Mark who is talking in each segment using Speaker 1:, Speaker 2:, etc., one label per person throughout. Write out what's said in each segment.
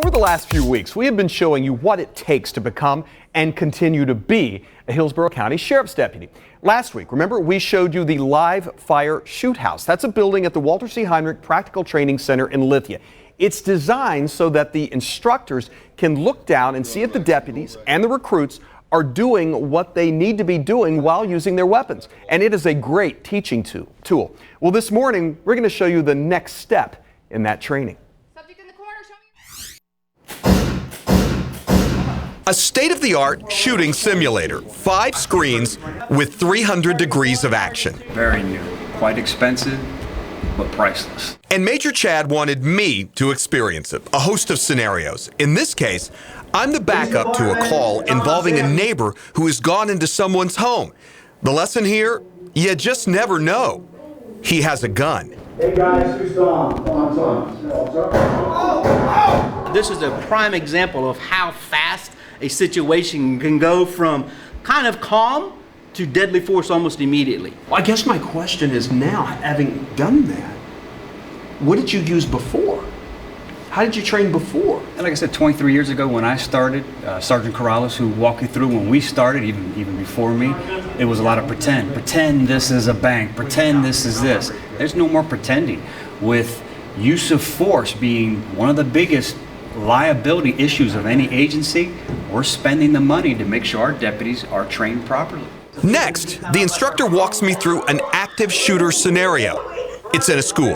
Speaker 1: Over the last few weeks, we have been showing you what it takes to become and continue to be a Hillsborough County Sheriff's Deputy. Last week, remember, we showed you the live fire shoot house. That's a building at the Walter C. Heinrich Practical Training Center in Lithia. It's designed so that the instructors can look down and see if the deputies and the recruits are doing what they need to be doing while using their weapons. And it is a great teaching tool. Well, this morning, we're going to show you the next step in that training. A state-of-the-art shooting simulator, 5 screens with 300 degrees of action.
Speaker 2: Very new, quite expensive, but priceless.
Speaker 1: And Major Chad wanted me to experience it, a host of scenarios. In this case, I'm the backup to a call involving a neighbor who has gone into someone's home. The lesson here, you just never know. He has a gun.
Speaker 3: Hey guys, who's Tom?
Speaker 4: This is a prime example of how fast a situation can go from kind of calm to deadly force almost immediately.
Speaker 1: Well, I guess my question is now, having done that, what did you use before? How did you train before?
Speaker 2: And like I said, 23 years ago when I started, Sergeant Corrales, who walked you through when we started, even before me, it was a lot of pretend. Pretend this is a bank, pretend this is this. There's no more pretending. With use of force being one of the biggest liability issues of any agency, we're spending the money to make sure our deputies are trained properly.
Speaker 1: Next, the instructor walks me through an active shooter scenario. It's in a school.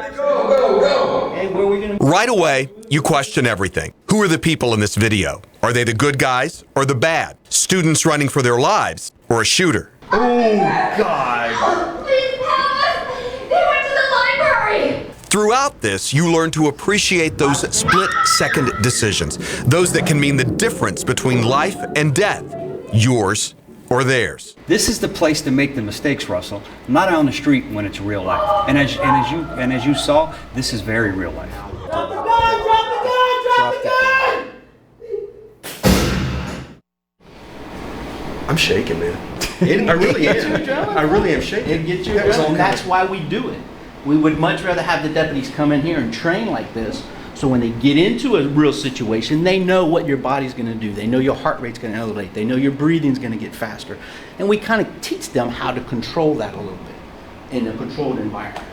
Speaker 1: Right away, you question everything. Who are the people in this video? Are they the good guys or the bad? Students running for their lives or a shooter?
Speaker 4: Oh, God.
Speaker 5: Please help us! They went to the library!
Speaker 1: Throughout this, you learn to appreciate those split-second decisions, those that can mean the difference between life and death, yours or theirs.
Speaker 2: This is the place to make the mistakes, Russell, not on the street when it's real life. And as you saw, this is very real life.
Speaker 3: Drop the gun! Drop the gun! Drop the gun!
Speaker 1: I'm shaking, man.
Speaker 4: I really am.
Speaker 1: I really am shaking.
Speaker 4: It gets you, and that's why we do it. We would much rather have the deputies come in here and train like this, so when they get into a real situation, they know what your body's going to do. They know your heart rate's going to elevate. They know your breathing's going to get faster. And we kind of teach them how to control that a little bit in a controlled environment.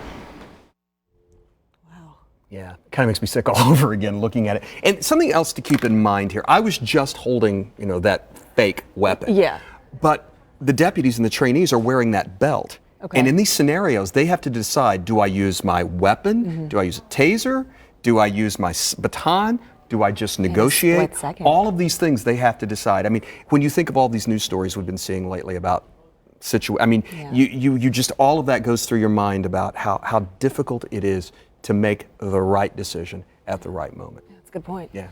Speaker 1: Wow. Yeah, kind of makes me sick all over again looking at it. And something else to keep in mind here. I was just holding, that fake weapon.
Speaker 6: Yeah.
Speaker 1: But the deputies and the trainees are wearing that belt.
Speaker 6: Okay.
Speaker 1: And in these scenarios, they have to decide, do I use my weapon?
Speaker 6: Mm-hmm.
Speaker 1: Do I use a taser? Do I use my baton? Do I just negotiate?
Speaker 6: Split second.
Speaker 1: All of these things they have to decide. I mean, when you think of all these news stories we've been seeing lately about you just, all of that goes through your mind about how difficult it is to make the right decision at the right moment.
Speaker 6: That's a good point.
Speaker 1: Yeah.